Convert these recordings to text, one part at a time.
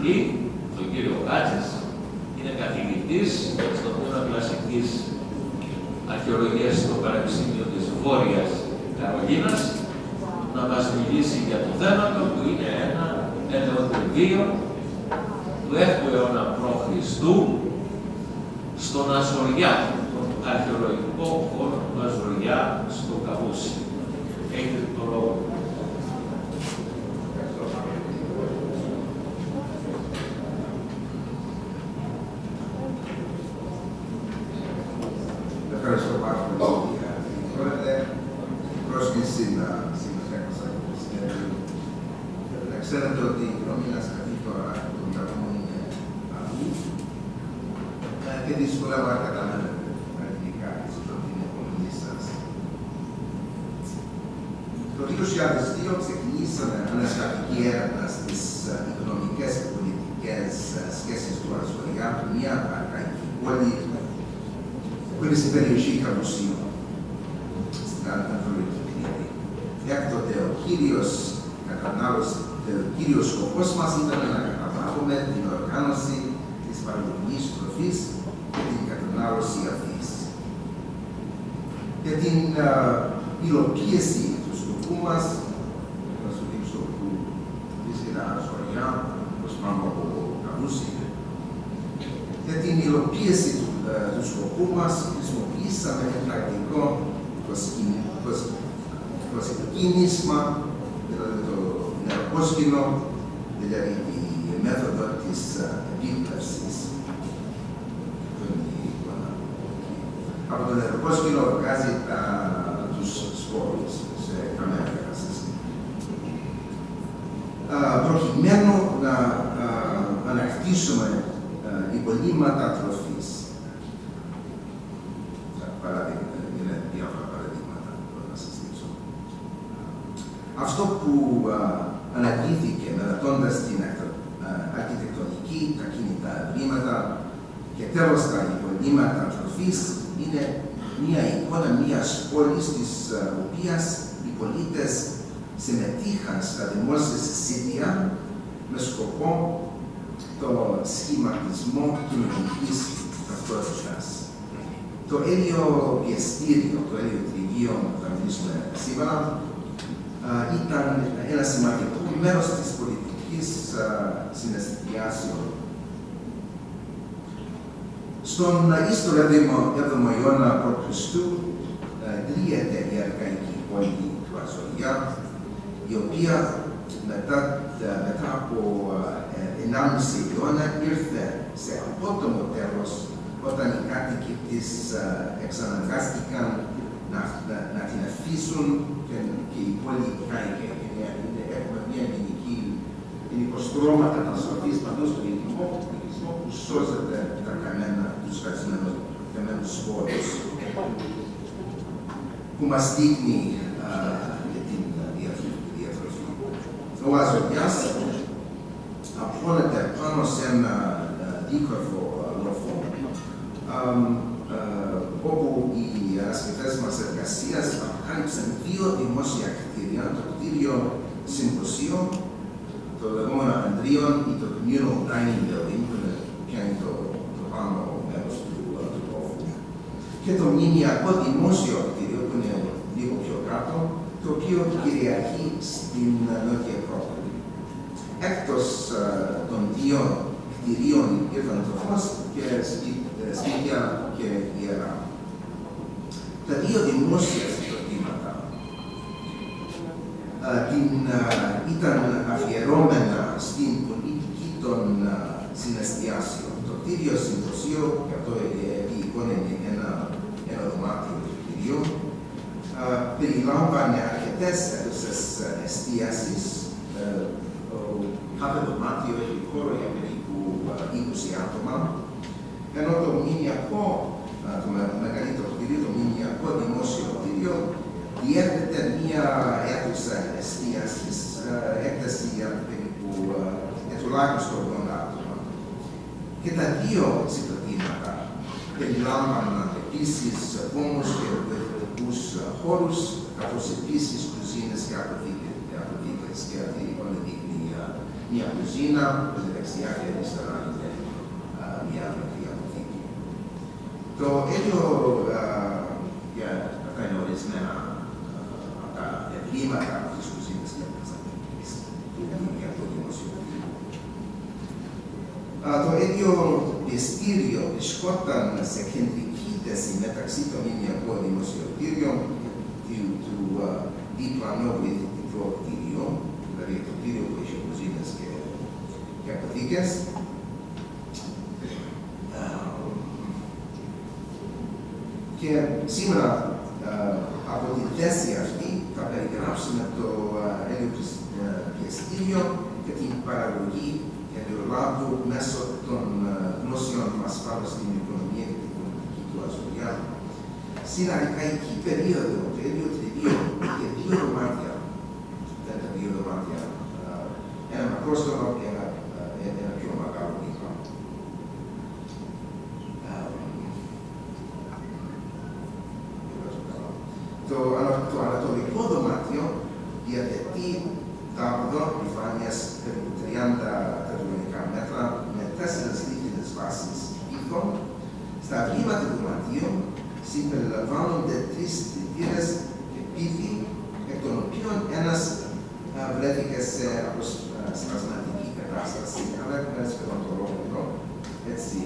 Βουλή, τον κύριο Κάτσες, είναι καθηγητής στο τμήμα κλασικής αρχαιολογίας στο Πανεπιστήμιο της Βόρειας Καρολίνας, να μας μιλήσει για το θέμα του, που είναι ένα ελαιοτριβείο του 7ου αιώνα π.Χ. στον Αζωριά, τον αρχαιολογικό χώρο του Αζωριά στο Καβούσι. Έχετε το λόγο. Ευχαριστώ πάρα πολύ για την πρόεδρε. Η πρόσκληση να συμμετέχω στο συνέδριο. Να ξέρετε ότι η γνώμη μας αυτή τώρα των κρατών είναι αλλού και δύσκολα να καταλαβαίνετε αρνητικά στο την επόμενη σας. Το 2002 ξεκινήσαμε ανασκαφική έρευνα στις οικονομικές και πολιτικές σχέσεις του Αζωριά, μια αρχαϊκή πόλη που είναι στην περιοχή Καβουσίου, στην Ανατολική Κρήτη. Έκτοτε ο κύριος σκοπός μας ήταν να καταλάβουμε την οργάνωση της παραγωγής τροφής και την κατανάλωση αυτής. Για την υλοποίηση του σκοπού μας, να σου δείξω που βρίσκεται Αζωριά, προς πάνω από Καβούσι, για την υλοποίηση του σκοπού μας χρησιμοποιήσαμε πρακτικό κίνησμα, δηλαδή το νεροκόσκινο, δηλαδή η μέθοδο της επίπλευσης. Από το νεροκόσκινο βγάζει τους σπόρους σε καμία κατάσταση. Προκειμένου να ανακτήσουμε υπολείμματα τροφής. Είναι διάφορα παραδείγματα που θα σας δείξω. Αυτό που αναδύθηκε μελετώντας την αρχιτεκτονική, τα κινητά ευρήματα και τέλος τα υπολείμματα τροφής είναι μια εικόνα μιας πόλης της οποίας οι πολίτες συμμετείχαν στα δημόσια συζήτια με σκοπό το σχηματισμό κοινωνικής ταυτότητας. Το έλιο πιεστήριο, το έλιο τριγείο που θα μιλήσουμε σήμερα, ήταν ένα σημαντικό μέρος της πολιτικής συναισθητιάσεων. Στον ύστο 7ο αιώνα π.Χ. λύεται η αρχαϊκή πόλη του Αζωριά, η οποία μετά από 1,5 αιώνα ήρθε σε απότομο τέλος όταν οι κάτοικοι της εξαναγκάστηκαν να την αφήσουν και η πόλη κάηκε. Έχουμε μια γενικοστρώματα καταστροφής παντού στον ελληνισμό που σώζεται τους χασμένους σπόρους, που μας δείχνει για την διατροφή. Ο Αζωριάς απώνεται πάνω σε ένα δίκορφο λόφο, όπου οι ασκητές μας εργασίας αποκάλυψαν 2 δημόσια κτίρια, το κτίριο Συμποσίο, το λεγόμενο Ανδρίων ή το Communal Dining Building, που είναι το πάνω μέρος του λόφου, και το μνημιακό δημόσιο κτίριο, που είναι λίγο πιο κάτω, το οποίο κυριαρχεί στην Νότια Ακρόπολη. Εκτός των 2 κτιρίων ήρθαν το φως και σπίτια και ιερά. Τα 2 δημόσια συγκροτήματα ήταν αφιερώμενα στην πολιτική των συναισθιάσεων. Το κτίριο Συμποσίο, και αυτό η εικόνα είναι ένα δωμάτιο του κτιρίου, περιλάμβανε αρκετές αίθουσες εστίασης. Κάθε δωμάτιο έχει χώρο για περίπου 20 άτομα, ενώ το μνημιακό, το μεγαλύτερο κτίριο, το μνημιακό δημόσιο κτίριο, διέρχεται μια αίθουσα εστίασης, έκταση για περίπου τουλάχιστον 80 άτομα. Και τα 2 συγκροτήματα περιλάμβαναν επίσης πόμους και ερωτικούς χώρους, καθώς επίσης κουζίνες και αποθήκες, και αυτή η εικόνα δείχνει μια κουζίνα, που δεξιά και αριστερά είναι μια μικρή αποθήκη. Το ίδιο για αυτά είναι ορισμένα από τα ευλήματα της κουζίνας και της αποθήκης του Κυριακού Δημοσιογραφείου. Το ίδιο πιστήριο βρισκόταν σε κεντρική θέση μεταξύ των Κυριακών Δημοσιογραφείων του διπλανού βοηθητικού κτίριου, δηλαδή το κτίριο που είχε κουζίνες και αποθήκες. Και σήμερα από τη θέση αυτή θα περιγράψουμε το ελαιοπιστήριο και την παραγωγή ελαιολάδου μέσω των γνώσεων μας πάνω στην οικονομία και την πολιτική του Αζωριάνου. Στην αρχαϊκή περίοδο, το ίδιο κτίριο είχε δύο δωμάτια. Δεν ήταν δύο δωμάτια. Ένα μακρόστονο και ένα πιο μεγάλο μικρό. Το ανατολικό δωμάτιο διαθέτει τάποδο επιφάνειας περίπου 30 τετραγωνικά μέτρα με 4 λίθινες βάσεις πύχων. Στα βήματα του δωματίου συμπεριλαμβάνονται 3 στιτήρες και πύχοι, εκ των οποίων ένας βρέθηκε σε αποσπασματική κατάσταση, αλλά έχουμε σχεδόν το λόγο εδώ, έτσι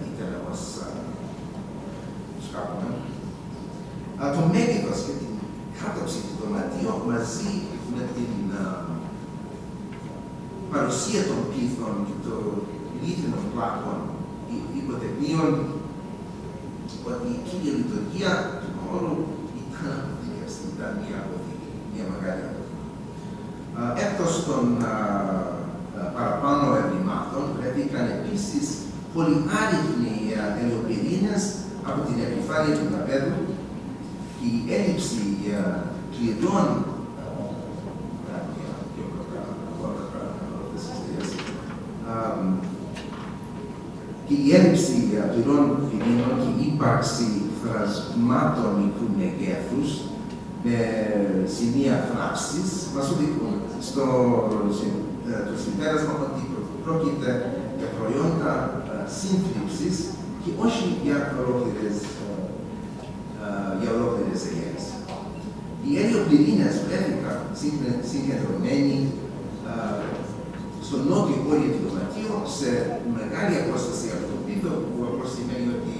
ήθελα ως σκάπουμε. Το μέγεθος και την κάτωψη του δωματίου μαζί με την παρουσία των πύθων και των λίθινων πλάκων υποδεικνύουν ότι η κύρια λειτουργία του χώρου ήταν αποθήκευση, ήταν μια μεγάλη αποθήκη. Εκτός των παραπάνω ευλημάτων βρέθηκαν επίσης πολυάριθμοι ελαιοπυρήνες από την επιφάνεια του τραπέζου. Η έλλειψη κλειδών και η έλλειψη πληρών πυρήνων και η ύπαρξη φρασμάτων μικρού μεγέθους με σημεία θράψης μας οδηγούν στο συμπέρασμα ότι πρόκειται για προϊόντα σύντριψης και όχι για ολόκληρες αιγαίες. Οι ελαιοπυρήνες βρέθηκαν συγκεντρωμένοι στο νότιο βόρειο του δωματίου σε μεγάλη απόσταση από το πύθο, που όπως σημαίνει ότι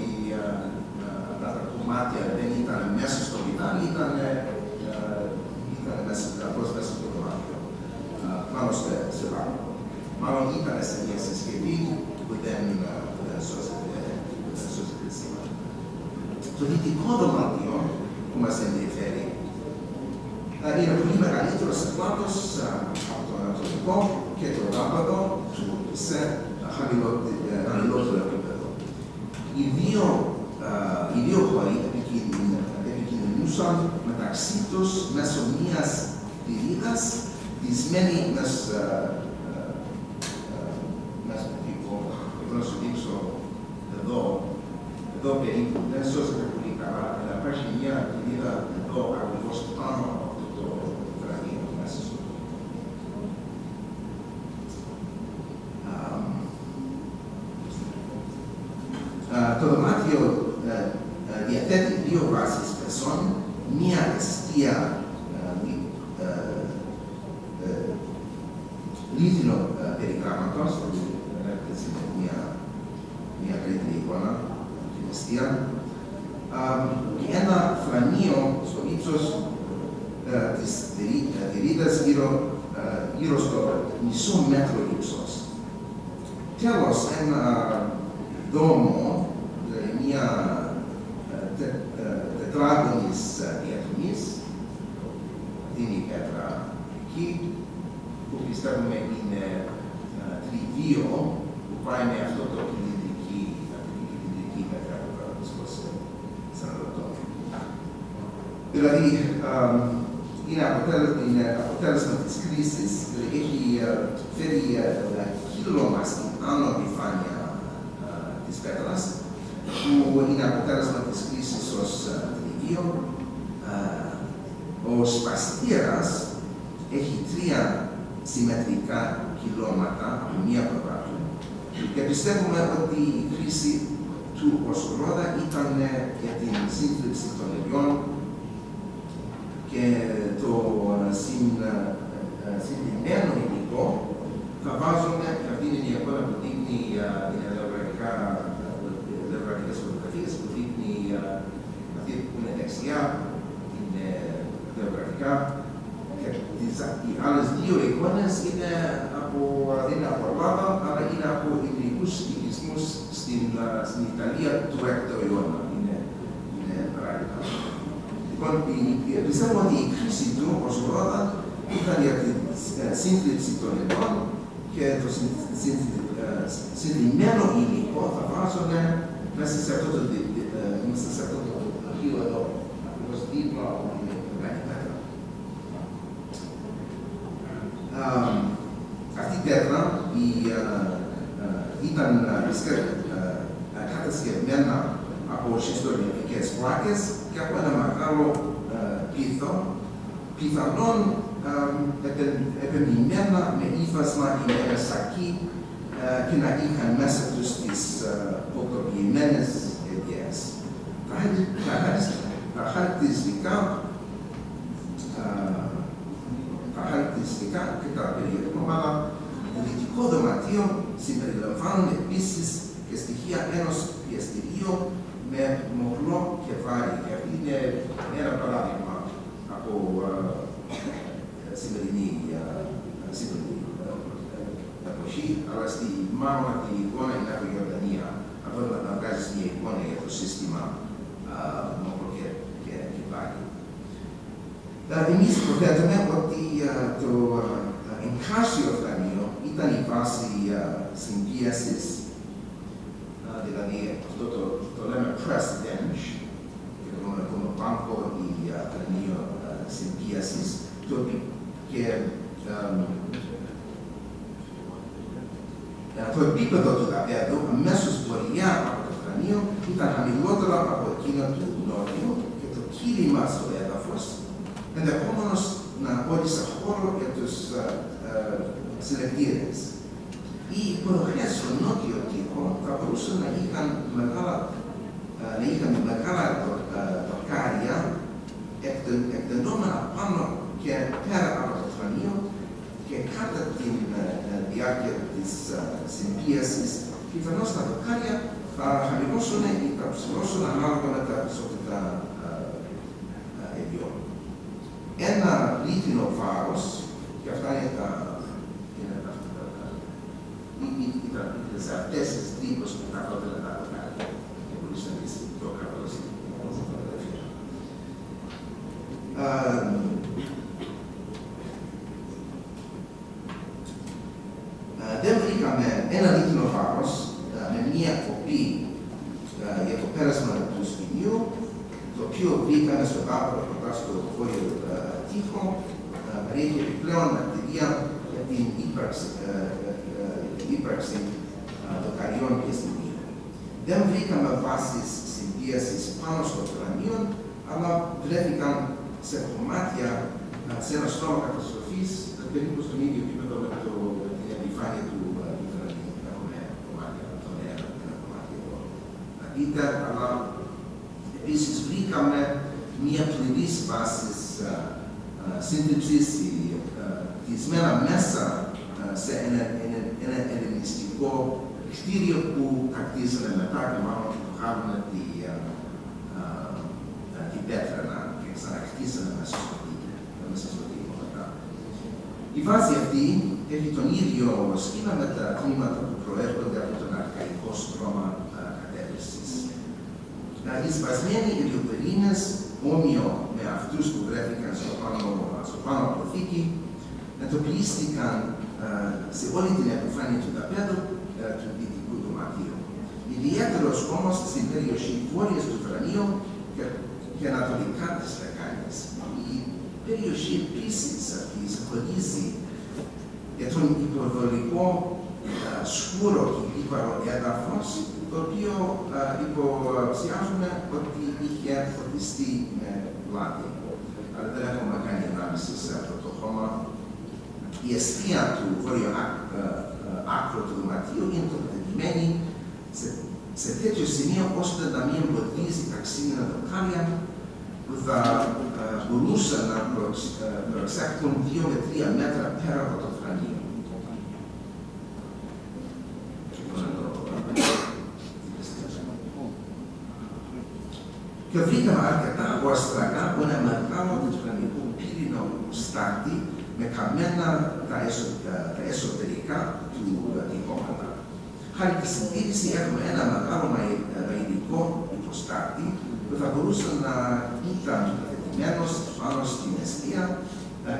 τα κομμάτια δεν ήταν μέσα στο βιτάλι, ήταν μέσα στο δωμάτιο, μάλλον σε βάρο. Μάλλον ήταν σε μια συσκευή που δεν σώζεται σήμερα. Το δυτικό δωμάτιο που μας ενδιαφέρει είναι πολύ μεγαλύτερο σε πλάτος από το ανατολικό και το λάμπαδο σε χαμηλότερο επίπεδο. Οι δύο χώροι επικοινωνούσαν μεταξύ τους μέσω μιας θηρίδας ντυσμένη να σου δείξω εδώ περίπου, δεν σώζεται πολύ καλά, αλλά υπάρχει μια θηρίδα εδώ ακριβώς πάνω από το βραβείο μέσα στο το δωμάτιο διαθέτει δύο βάσεις πεσών, μία εστία λίθινο περιγράμματος, μια καλύτερη εικόνα την εστία, και ένα φρανείο στο ύψος της θηρίδας γύρω στο μισό μέτρο ύψος. Τέλος, ένα δόμο, μια τετράγωνης διατομής, δίνει πέτρα εκεί, που πιστεύουμε είναι τριβείο, που πάει με αυτό το κυλινδρική πέτρα που θα βρισκόσει σε ένα λεπτό. Δηλαδή, είναι αποτέλεσμα της κρίσης, δηλαδή έχει φέρει κύλωμα στην άνω επιφάνεια της πέτρας, που είναι αποτέλεσμα της κρίσης ως τριβείο. Ο σπαστήρας έχει 3 συμμετρικά κιλώματα από μία πλευρά του. Και πιστεύουμε ότι η κρίση του Οσορόδα ήταν για την σύντριψη των ιδιών και το συνδυμένο υλικό. Θα βάζουμε, αυτή είναι η εικόνα που δείχνει είναι λευγραφικές φωτογραφίες που δείχνει αυτή που είναι δεξιά, είναι λευγραφικά. Και οι άλλες δύο εικόνες είναι από Ελλάδα, αλλά είναι από ελληνικούς οικισμούς στην Ιταλία του 6ου αιώνα. Είναι παράδειγμα. Λοιπόν, πιστεύω ότι η κρίση του Οσορόδα ήταν για τη σύντριψη των ειδών και το συνδυμένο υλικό θα βάζουν μέσα σε αυτό το αρχείο εδώ, ακριβώς δίπλα από την Μεγάλη Πέτρα. Αυτή η πέτρα ήταν κατασκευμένα από σχιστολιθικές πλάκες και από ένα μεγάλο πίθο, πιθανόν επενδυμένα με ύφασμα ή με σακί και να είχαν μέσα τους τις οκτοποιημένες αιτιές. Τα χαρακτηριστικά και τα περιεχόμενα του δυτικού δωματίου συμπεριλαμβάνουν επίσης και στοιχεία ενός πιεστηρίου με μοχλό κεφάλι. Και αυτή είναι ένα παράδειγμα από σημερινή εποχή, αλλά στη μάλλον τη εικόνα είναι από Ιορδανία. Αυτό να βγάζει μια εικόνα για το σύστημα μοχλό και κεφάλι. Εμείς υποθέτουμε ότι το εγκάσιο φρανείο ήταν η βάση συμπίεσης, δηλαδή αυτό το λέμε press bench, και το λέμε μπάνκο ή φρανείο συμπίεσης, και το επίπεδο του δαπέδου αμέσως βορειά από το φρανείο ήταν χαμηλότερο από εκείνο του νότιου και το κύλημα στο έδαφος ενδεχόμενος να όρισε χώρο για τους συλλεκτήρες. Οι υποδοχές στον νότιο τοίχο θα μπορούσαν να είχαν μεγάλα δοκάρια εκτενόμενα πάνω και πέρα από το φρανείο και κατά τη διάρκεια της συμπίεσης πιθανώς τα δοκάρια θα χαμηλώσουν ή θα ψηλώσουν ανάλογα με τα ποσότητα ιδιών. Ένα λίθινο φάρος, και αυτά είναι σε αυτές τις τύπους που τα κόβελα τα δοκάρια και μπορείς να δεις το καθώς δεν βρήκαμε ένα λίθινο φάρος με μία κοπή για το πέρασμα του σκηνίου, το οποίο βρήκαμε στο κάτω κοντά στο βόρειο τοίχο, παρέχει επιπλέον ακτιβία για την ύπαρξη δοκαριών και στιγμίων. Δεν βρήκαμε βάσεις συμπίεσης πάνω στο φρανείο, αλλά βρέθηκαν σε κομμάτια, σε ένα στρώμα καταστροφής, περίπου στον ίδιο επίπεδο με την επιφάνεια του φρανείου. Έχουμε κομμάτια από τον αέρα, ένα κομμάτι εδώ να δείτε, αλλά επίσης βρήκαμε μία πληρής βάσης σύντριψης χτισμένα μέσα σε ένα ελληνιστικό κτίριο που κτίσανε μετά και μάλλον το κάνουν την πέτρα και ξαναχτίσανε μέσα στο τοίχο μετά. Η βάση αυτή έχει τον ίδιο σχήμα με τα τμήματα που προέρχονται από τον αρχαϊκό στρώμα κατεύθυνσης. Οι σπασμένοι ηλιοπυρήνες, όμοιο με αυτούς που βρέθηκαν στο πάνω αποθήκη, εντοπίστηκαν σε όλη την επιφάνεια του ταπέδου του δυτικού δωματίου. Ιδιαίτερος όμως στην περιοχή βόρειας του φρανείου και ανατολικά της λεκάνης. Η περιοχή επίσης αυτής χωρίζει για τον υποδολικό σκούρο και λίπαρο έδαφος, το οποίο υποψιάζουμε ότι είχε φωτιστεί με πλάτη. Αλλά δεν έχουμε κάνει ανάλυση σε αυτό το χώμα. η αιστεία του βόρειο άκρο του δωματίου είναι τοποθετημένη σε τέτοιο σημείο ώστε να μην εμποδίζει τα ξύλινα δοκάρια που θα μπορούσαν να προεξέχουν 2 με 3 μέτρα πέρα από το θρανείο. Και βρήκαμε αρκετά οαστραγά που είναι μεγάλο του θρανικού πύρινο στάχτη με καμένα τα εσωτερικά του τυχώματα. Χάρη στη συντήρηση έχουμε ένα μεγάλο μαϊρικό υποστάτη που θα μπορούσε να ήταν τοποθετημένος πάνω στην αιστεία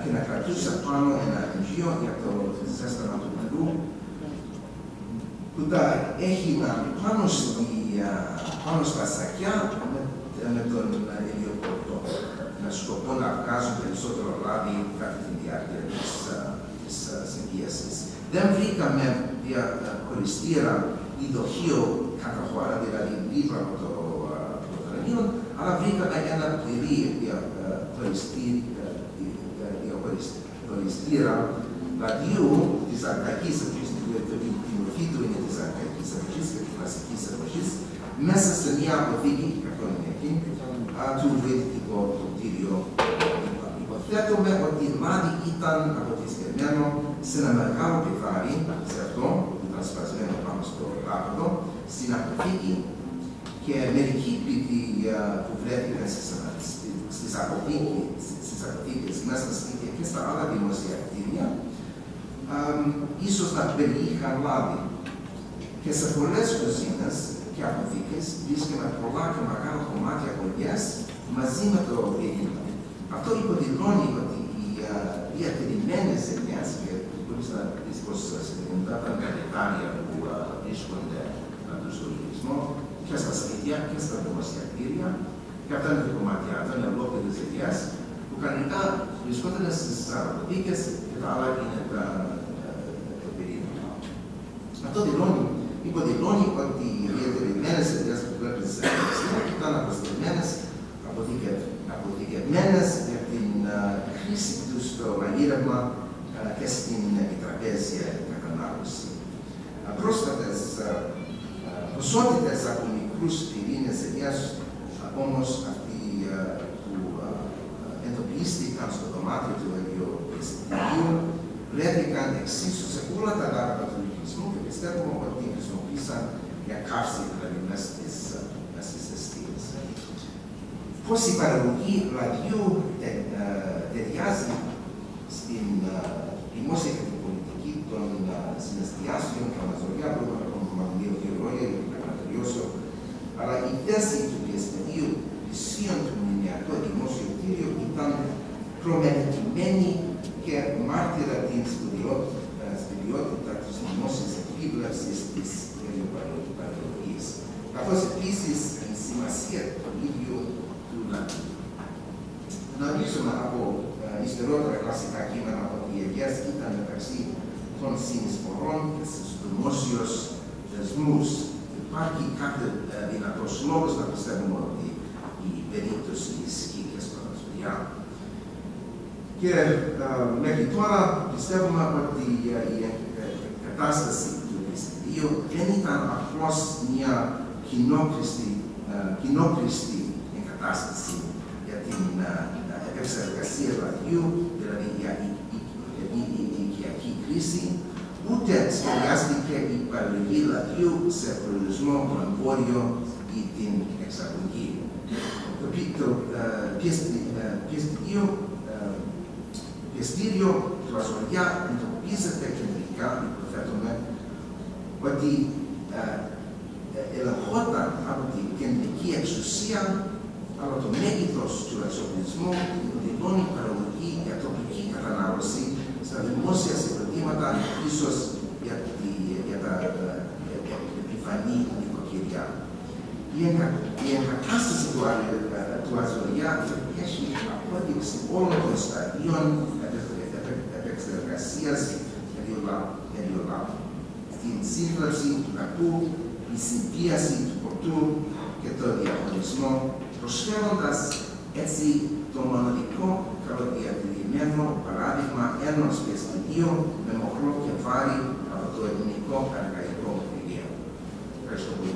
και να κρατούσε πάνω ένα εγγύο για το ζέσταμα του νερού που τα έχει πάνω στα σακιά με τον ηλιοπορτό, με σκοπό να βγάζουν περισσότερο λάδι κατά τη διάρκεια της συντήρησης. Δεν βρήκαμε χωριστήρα ή δοχείο κατά χώρα, δηλαδή δίπλα από το θρανείο, αλλά βρήκαμε ένα πληρή χωριστήρα λαδιού της αρκαϊκής εποχής, η μορφή του είναι της αρκαϊκής εποχής και της κλασικής εποχής, μέσα σε μια αποθήκη, αυτό είναι εκεί, του βελτικού κτίριου. Υποθέτουμε ότι λάδι ήταν αποτιστημένο σε ένα μεγάλο πιθάρι, σε αυτό που ήταν σπασμένο πάνω στο λάπτο, στην αποθήκη και μερικοί πίτι που βρέθηκαν στις αποθήκες μέσα στα σπίτια και στα άλλα δημοσία κτίρια, ίσως να περιείχαν λάδι. Και σε πολλές κουζίνες και αποθήκες βρίσκαμε πολλά και μεγάλα κομμάτια κολλιές μαζί με το ρήγμα. Αυτό υποδηλώνει ότι οι διατηρημένες ζημιές, και μπορείς να δεις πως συγκεκριμένα τα καλλιτάρια που βρίσκονται στον τουρισμό και στα σπίτια και στα δημοσία κτίρια, και αυτά είναι τα κομμάτια, αυτά είναι ολόκληρες ζημιές που κανονικά βρισκόταν στις αποθήκες και τα άλλα είναι τα περίπου. Αυτό υποδηλώνει ότι οι διατηρημένες ζημιές που βλέπετε στις αποθήκες ήταν αποθηκευμένες για την χρήση τους στο μαγείρευμα και στην επιτραπέζια κατανάλωση. Πρόσφατες ποσότητες από μικρούς πυρήνες ζημιές, όμως αυτοί που εντοπίστηκαν στο δωμάτιο του Αγιοπιστηρίου βρέθηκαν εξίσου σε όλα τα λάθη του λογισμού και πιστεύουμε ότι χρησιμοποίησαν για καύση, δηλαδή μέσα στις αιστείες. Πώς η παραγωγή λαδιού ταιριάζει στην δημόσια και την πολιτική των συναισθιάσεων και αναζωριά, που είπα να μιλήσω δύο λόγια για να τελειώσω, αλλά η θέση του πιεστηρίου πλησίων του μνημιακού δημόσιο κτίριο ήταν προμετωπισμένη και μάρτυρα την σπουδαιότητα της δημόσιας επίβλεψης της παραγωγής, καθώς επίσης η σημασία του ίδιου του λαδιού. Γνωρίζουμε από ιστερότερα κλασικά κείμενα ότι η Αιγαίας ήταν μεταξύ των συνεισφορών και στους δημόσιους δεσμούς. Υπάρχει κάθε δυνατός λόγος να πιστεύουμε ότι η περίπτωση ισχύει και στον Ανατολιά. Και μέχρι τώρα πιστεύουμε ότι η κατάσταση του πιστηρίου δεν ήταν απλώς μια κοινόκριστη εγκατάσταση για την επεξεργασία λαδιού, δηλαδή για οικιακή κρίση, ούτε σχεδιάστηκε η παραγωγή λαδιού σε προορισμό, το εμπόριο ή την εξαγωγή. Το πιεστήριο του Αζωριά εντοπίζεται κεντρικά, υποθέτουμε, ότι ελεγχόταν από την κεντρική εξουσία, αλλά το μέγεθος του εξοπλισμού δηλώνει παραγωγή για τοπική κατανάλωση στα δημόσια συγκροτήματα, ίσως για τα επιφανή νοικοκυριά. Η εγκατάσταση του Αζωριά έχει απόδειξη όλων των σταδίων επεξεργασίας ελαιολάδου. Την σύμφλαξη του κακού, η συμπίαση του ποτού και το διαχωρισμό, προσφέροντας έτσι το μοναδικό καλοδιατηρημένο παράδειγμα ενός διαστοιχείου με μοχλό κεφάλι από το ελληνικό αρχαϊκό βιβλίο. Ευχαριστώ πολύ.